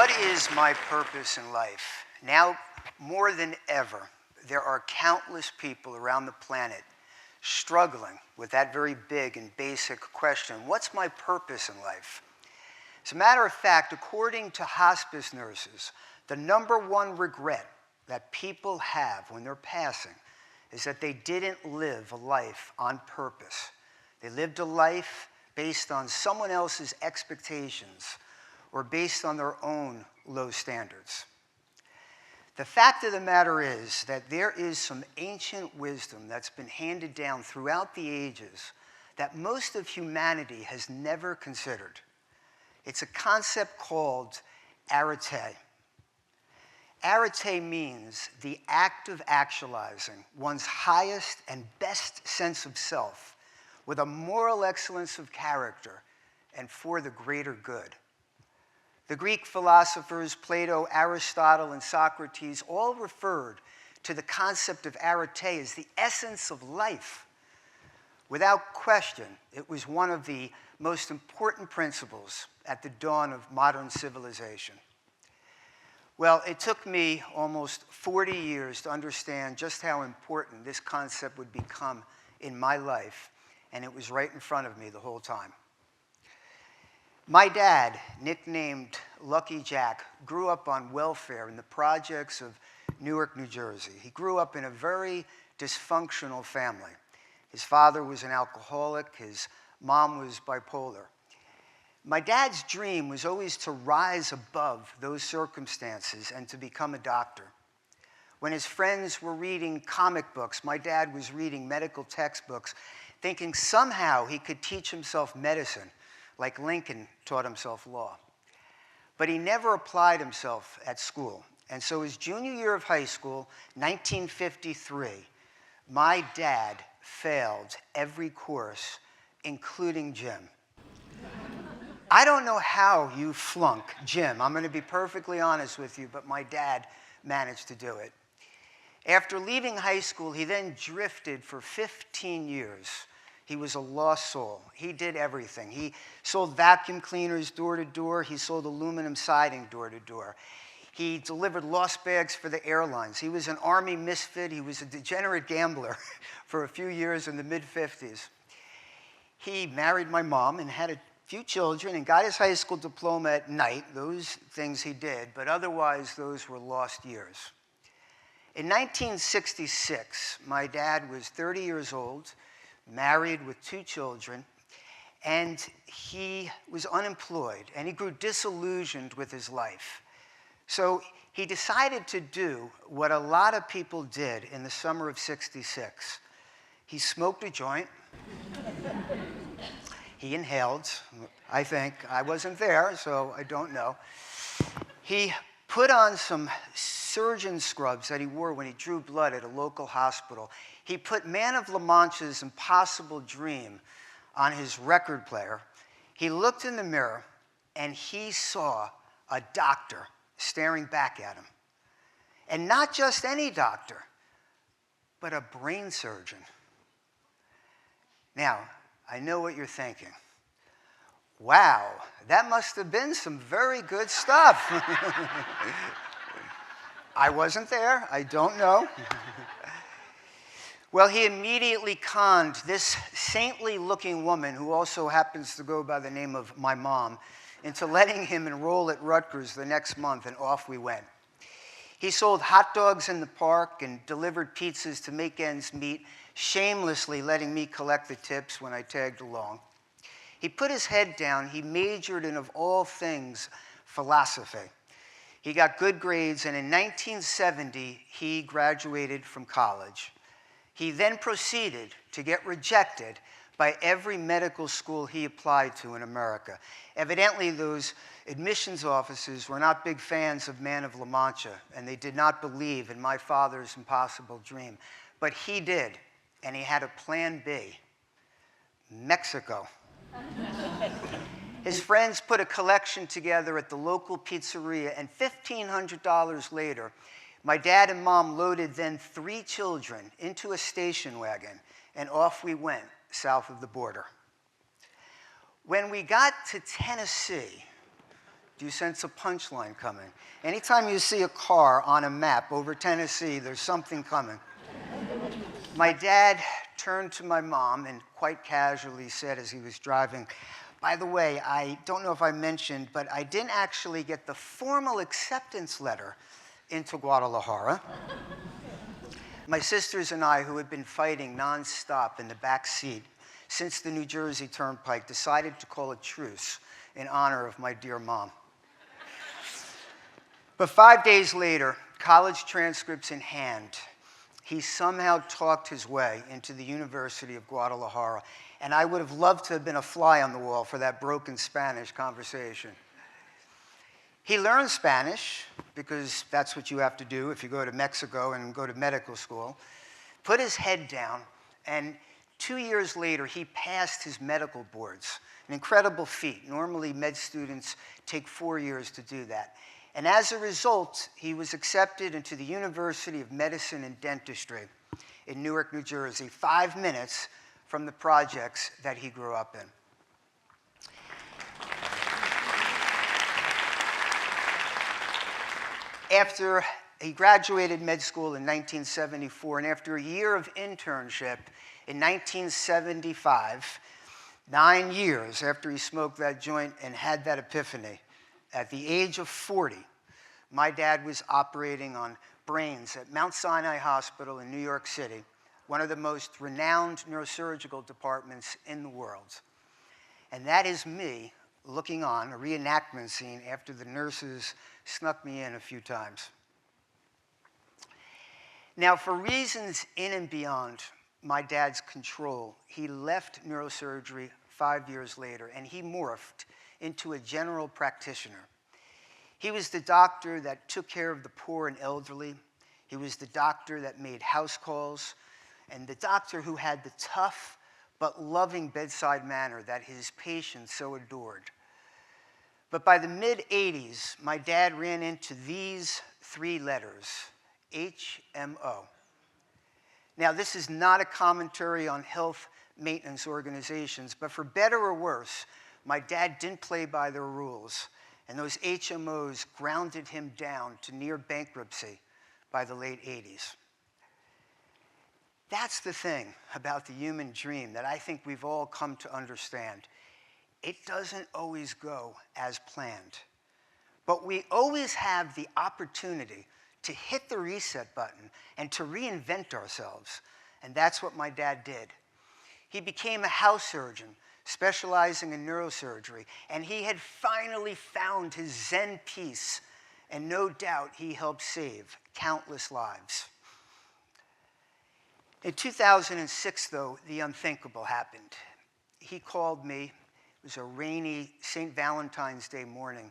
What is my purpose in life? Now, more than ever, there are countless people around the planet struggling with that very big and basic question, what's my purpose in life? As a matter of fact, according to hospice nurses, the #1 regret that people have when they're passing is that they didn't live a life on purpose. They lived a life based on someone else's expectations or based on their own low standards. The fact of the matter is that there is some ancient wisdom that's been handed down throughout the ages that most of humanity has never considered. It's a concept called Arate. Arate means the act of actualizing one's highest and best sense of self with a moral excellence of character and for the greater good. The Greek philosophers Plato, Aristotle, and Socrates all referred to the concept of arete as the essence of life. Without question, it was one of the most important principles at the dawn of modern civilization. Well, it took me almost 40 years to understand just how important this concept would become in my life, and it was right in front of me the whole time. My dad, nicknamed Lucky Jack, grew up on welfare in the projects of Newark, New Jersey. He grew up in a very dysfunctional family. His father was an alcoholic. His mom was bipolar. My dad's dream was always to rise above those circumstances and to become a doctor. When his friends were reading comic books, my dad was reading medical textbooks, thinking somehow he could teach himself medicine, like Lincoln taught himself law. But he never applied himself at school. And so his junior year of high school, 1953, my dad failed every course, including gym. I don't know how you flunk gym. I'm going to be perfectly honest with you, but my dad managed to do it. After leaving high school, he then drifted for 15 years. He was a lost soul. He did everything. He sold vacuum cleaners door to door. He sold aluminum siding door to door. He delivered lost bags for the airlines. He was an Army misfit. He was a degenerate gambler for a few years in the mid-50s. He married my mom and had a few children and got his high school diploma at night. Those things he did, but otherwise those were lost years. In 1966, my dad was 30 years old, married with 2 children, and he was unemployed, and he grew disillusioned with his life. So he decided to do what a lot of people did in the summer of '66. He smoked a joint. He inhaled, I think. I wasn't there, so I don't know. He put on some surgeon scrubs that he wore when he drew blood at a local hospital. He put Man of La Mancha's Impossible Dream on his record player. He looked in the mirror, and he saw a doctor staring back at him. And not just any doctor, but a brain surgeon. Now, I know what you're thinking. Wow, that must have been some very good stuff. I wasn't there. I don't know. Well, he immediately conned this saintly-looking woman, who also happens to go by the name of my mom, into letting him enroll at Rutgers the next month, and off we went. He sold hot dogs in the park and delivered pizzas to make ends meet, shamelessly letting me collect the tips when I tagged along. He put his head down. He majored in, of all things, philosophy. He got good grades, and in 1970, he graduated from college. He then proceeded to get rejected by every medical school he applied to in America. Evidently, those admissions officers were not big fans of Man of La Mancha, and they did not believe in my father's impossible dream. But he did, and he had a plan B: Mexico. His friends put a collection together at the local pizzeria, and $1,500 later, my dad and mom loaded then 3 children into a station wagon, and off we went south of the border. When we got to Tennessee, Do you sense a punchline coming? Anytime you see a car on a map over Tennessee, there's something coming. My dad turned to my mom and quite casually said as he was driving, "By the way, I don't know if I mentioned, but I didn't actually get the formal acceptance letter into Guadalajara." My sisters and I, who had been fighting nonstop in the back seat since the New Jersey Turnpike, decided to call a truce in honor of my dear mom. But 5 days later, college transcripts in hand, he somehow talked his way into the University of Guadalajara, and I would have loved to have been a fly on the wall for that broken Spanish conversation. He learned Spanish, because that's what you have to do if you go to Mexico and go to medical school, put his head down, and 2 years later, he passed his medical boards, an incredible feat. Normally, med students take 4 years to do that. And as a result, he was accepted into the University of Medicine and Dentistry in Newark, New Jersey, 5 minutes from the projects that he grew up in. After he graduated med school in 1974, and after a year of internship in 1975, 9 years after he smoked that joint and had that epiphany, at the age of 40, my dad was operating on brains at Mount Sinai Hospital in New York City, one of the most renowned neurosurgical departments in the world. And that is me looking on, a reenactment scene after the nurses snuck me in a few times. Now, for reasons in and beyond my dad's control, he left neurosurgery 5 years later, and he morphed into a general practitioner. He was the doctor that took care of the poor and elderly. He was the doctor that made house calls, and the doctor who had the tough but loving bedside manner that his patients so adored. But by the mid-'80s, my dad ran into these 3 letters, HMO. Now, this is not a commentary on health maintenance organizations, but for better or worse, my dad didn't play by their rules, and those HMOs grounded him down to near bankruptcy by the late 80s. That's the thing about the human dream that I think we've all come to understand. It doesn't always go as planned, but we always have the opportunity to hit the reset button and to reinvent ourselves, and that's what my dad did. He became a house surgeon, specializing in neurosurgery, and he had finally found his Zen peace, and no doubt he helped save countless lives. In 2006, though, the unthinkable happened. He called me, it was a rainy St. Valentine's Day morning,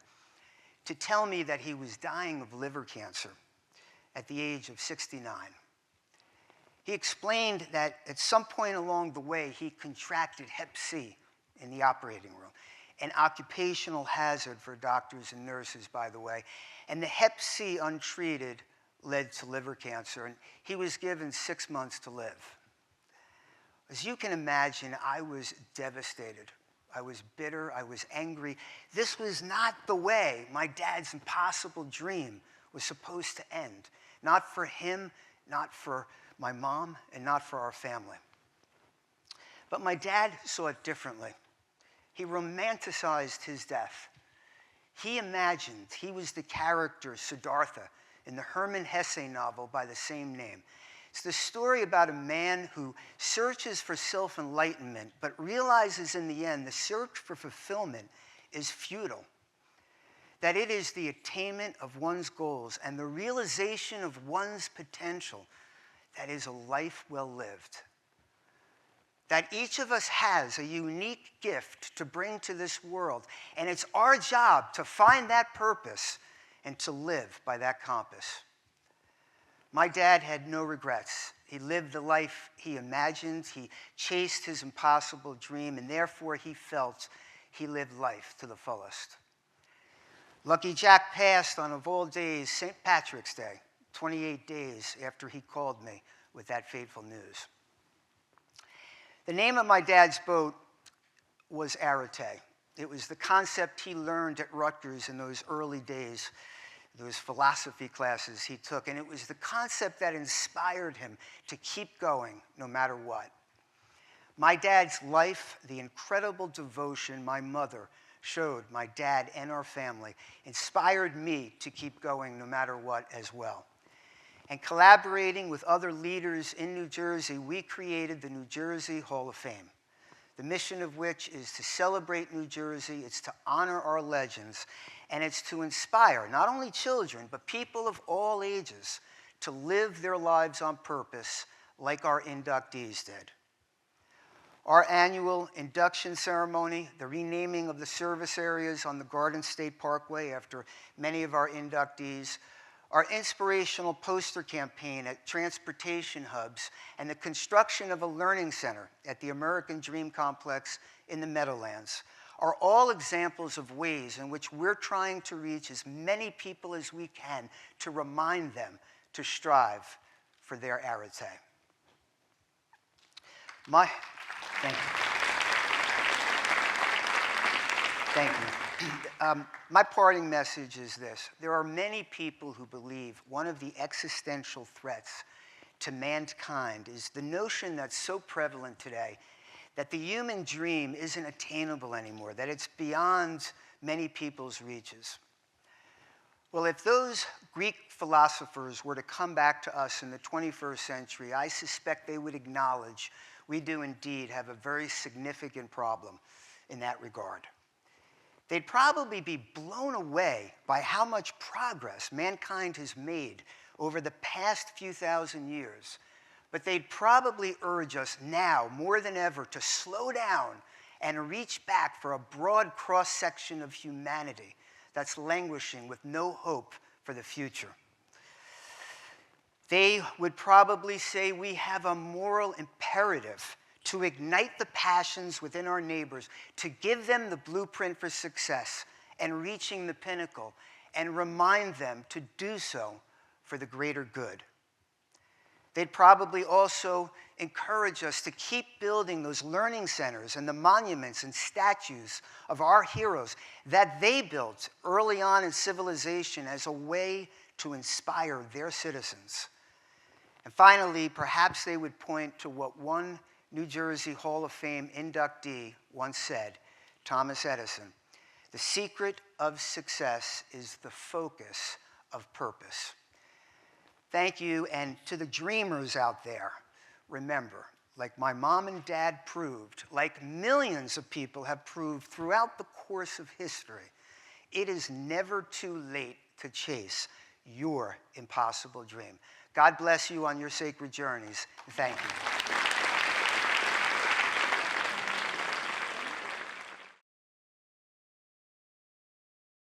to tell me that he was dying of liver cancer at the age of 69. He explained that at some point along the way, he contracted Hep C in the operating room, an occupational hazard for doctors and nurses, by the way. And the Hep C untreated led to liver cancer, and he was given 6 months to live. As you can imagine, I was devastated. I was bitter. I was angry. This was not the way my dad's impossible dream was supposed to end. Not for him, not for my mom, and not for our family. But my dad saw it differently. He romanticized his death. He imagined he was the character Siddhartha in the Hermann Hesse novel by the same name. It's the story about a man who searches for self-enlightenment, but realizes in the end the search for fulfillment is futile. That it is the attainment of one's goals and the realization of one's potential that is a life well lived. That each of us has a unique gift to bring to this world, and it's our job to find that purpose and to live by that compass. My dad had no regrets. He lived the life he imagined. He chased his impossible dream, and therefore he felt he lived life to the fullest. Lucky Jack passed on, of all days, St. Patrick's Day, 28 days after he called me with that fateful news. The name of my dad's boat was Arate, It was the concept he learned at Rutgers in those early days, those philosophy classes he took, and it was the concept that inspired him to keep going no matter what. My dad's life, the incredible devotion my mother showed my dad and our family, inspired me to keep going no matter what as well. And collaborating with other leaders in New Jersey, we created the New Jersey Hall of Fame, the mission of which is to celebrate New Jersey, it's to honor our legends, and it's to inspire not only children, but people of all ages to live their lives on purpose like our inductees did. Our annual induction ceremony, the renaming of the service areas on the Garden State Parkway after many of our inductees, our inspirational poster campaign at transportation hubs, and the construction of a learning center at the American Dream Complex in the Meadowlands are all examples of ways in which we're trying to reach as many people as we can to remind them to strive for their Arate. Thank you. Thank you. My parting message is this. There are many people who believe one of the existential threats to mankind is the notion that's so prevalent today that the human dream isn't attainable anymore, that it's beyond many people's reaches. Well, if those Greek philosophers were to come back to us in the 21st century, I suspect they would acknowledge we do indeed have a very significant problem in that regard. They'd probably be blown away by how much progress mankind has made over the past few thousand years, but they'd probably urge us now more than ever to slow down and reach back for a broad cross-section of humanity that's languishing with no hope for the future. They would probably say we have a moral imperative to ignite the passions within our neighbors, to give them the blueprint for success and reaching the pinnacle, and remind them to do so for the greater good. They'd probably also encourage us to keep building those learning centers and the monuments and statues of our heroes that they built early on in civilization as a way to inspire their citizens. And finally, perhaps they would point to what one New Jersey Hall of Fame inductee once said, Thomas Edison, "The secret of success is the focus of purpose." Thank you, and to the dreamers out there, remember, like my mom and dad proved, like millions of people have proved throughout the course of history, it is never too late to chase your impossible dream. God bless you on your sacred journeys. Thank you.